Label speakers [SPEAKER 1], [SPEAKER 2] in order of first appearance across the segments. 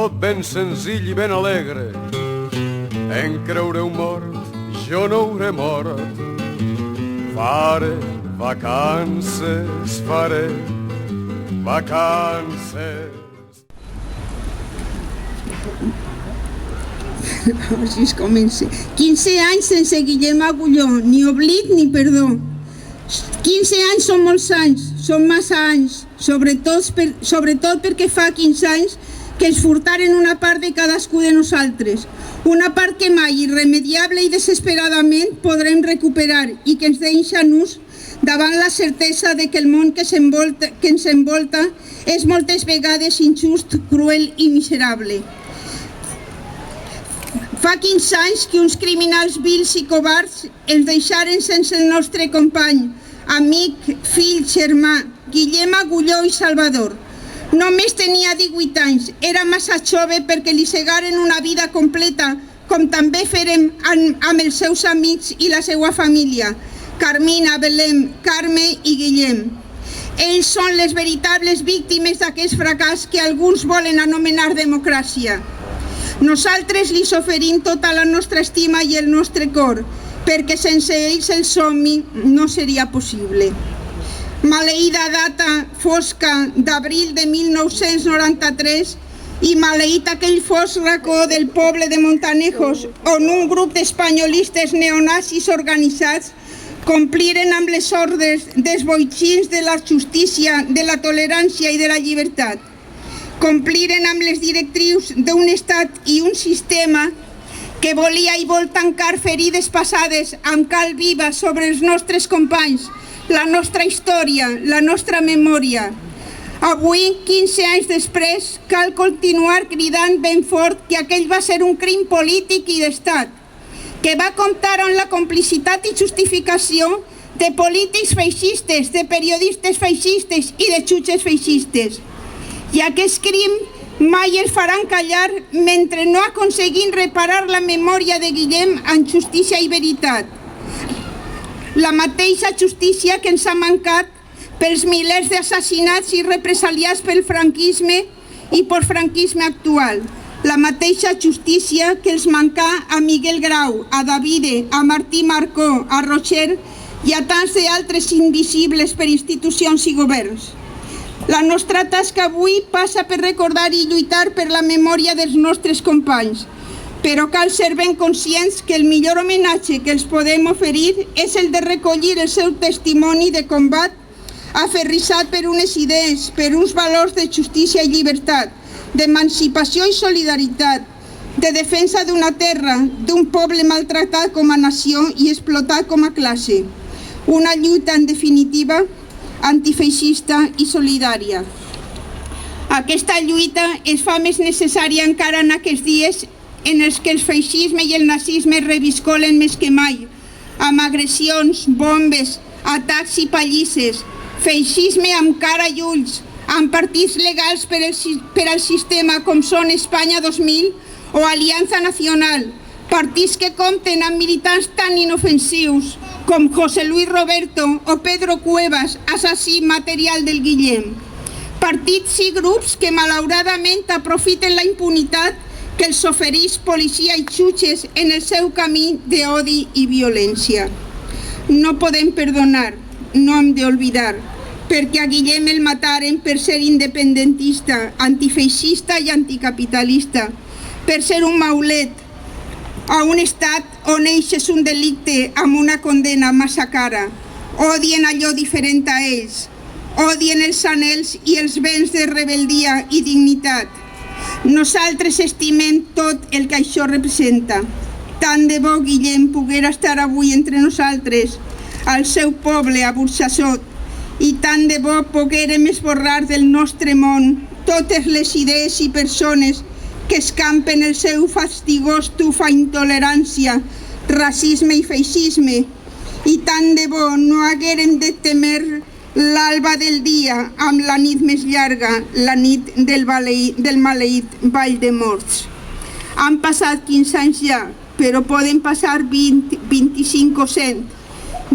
[SPEAKER 1] tot ben senzill i ben alegre. En creureu mort, jo no hauré mort. Faré vacances, faré vacances.
[SPEAKER 2] Així es comença. 15 anys sense Guillem Agulló, ni oblit ni perdó. 15 anys són molts anys, són massa anys, sobretot perquè fa 15 anys que ens furtaren una part de cadascú de nosaltres, una part que mai irremediable i desesperadament podrem recuperar i que ens deixa nus davant la certesa de que el món que ens envolta és moltes vegades injust, cruel i miserable. Fa 15 anys que uns criminals vils i covards ens deixaren sense el nostre company, amic, fill, germà, Guillem Agulló i Salvador. Només tenia 18 anys, era massa jove perquè li cegaren una vida completa, com també farem amb els seus amics i la seva família, Carmina, Belém, Carme i Guillem. Ells són les veritables víctimes d'aquest fracàs que alguns volen anomenar democràcia. Nosaltres li oferim tota la nostra estima i el nostre cor, perquè sense ells el somni no seria possible. Maleïda data fosca d'abril de 1993 i maleït aquell fosc racó del poble de Montanejos on un grup d'espanyolistes neonazis organitzats compliren amb les ordres dels boixins de la justícia, de la tolerància i de la llibertat. Compliren amb les directrius d'un estat i un sistema que volia i vol tancar ferides passades amb cal viva sobre els nostres companys, la nostra història, la nostra memòria. Avui, 15 anys després, cal continuar cridant ben fort que aquell va ser un crim polític i d'estat, que va comptar amb la complicitat i justificació de polítics feixistes, de periodistes feixistes i de jutges feixistes. I aquest crim mai el faran callar mentre no aconseguin reparar la memòria de Guillem amb justícia i veritat. La mateixa justícia que ens ha mancat pels milers d'assassinats i represaliats pel franquisme i pel franquisme actual. La mateixa justícia que els manca a Miguel Grau, a Davide, a Martí Marcó, a Roger i a tants d'altres invisibles per institucions i governs. La nostra tasca avui passa per recordar i lluitar per la memòria dels nostres companys, però cal ser ben conscients que el millor homenatge que els podem oferir és el de recollir el seu testimoni de combat aferrissat per unes idees, per uns valors de justícia i llibertat, d'emancipació i solidaritat, de defensa d'una terra, d'un poble maltractat com a nació i explotat com a classe. Una lluita, en definitiva, antifeixista i solidària. Aquesta lluita es fa més necessària encara en aquests dies en els que el feixisme i el nazisme reviscolen més que mai, amb agressions, bombes, atacs i pallisses, feixisme amb cara i ulls, amb partits legals per al sistema com són Espanya 2000 o Aliança Nacional, partits que compten amb militants tan inofensius com José Luis Roberto o Pedro Cuevas, assassí material del Guillem. Partits i grups que malauradament aprofiten la impunitat que els ofereix policia i jutges en el seu camí d'odi i violència. No podem perdonar, no hem d'oblidar, perquè a Guillem el mataren per ser independentista, antifeixista i anticapitalista, per ser un maulet a un estat on eix és un delicte amb una condena massa cara. Odien allò diferent a ells, odien els anhels i els béns de rebeldia i dignitat. Nosaltres estimem tot el que això representa. Tant de bo Guillem poguera estar avui entre nosaltres, al seu poble, a Burxassot, i tant de bo poguérem esborrar del nostre món totes les idees i persones que escampen el seu fastigós tuf a intolerància, racisme i feixisme, i tant de bo no haguérem de temer l'alba del dia amb la nit més llarga, la nit del maleït Vall de Morts. Han passat 15 anys ja, però poden passar 20, 25 o 100.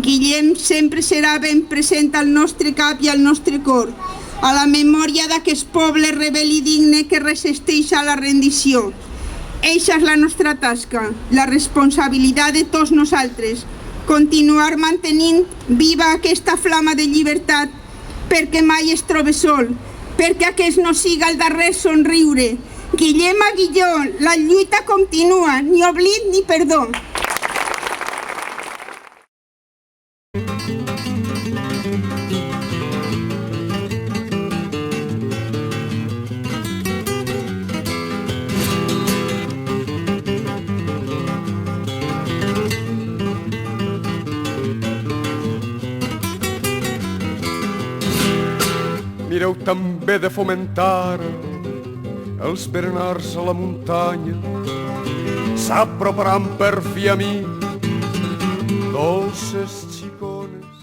[SPEAKER 2] Guillem sempre serà ben present al nostre cap i al nostre cor, a la memòria d'aquest poble rebel i digne que resisteix a la rendició. Eixa és la nostra tasca, la responsabilitat de tots nosaltres, continuar mantenint viva aquesta flama de llibertat perquè mai es trobe sol, perquè aquest no siga el darrer somriure. Guillem Aguilló, la lluita continua, ni oblit ni perdó.
[SPEAKER 1] Mireu també de fomentar els berenars a la muntanya, s'aproparan per fi a mi dolces xicones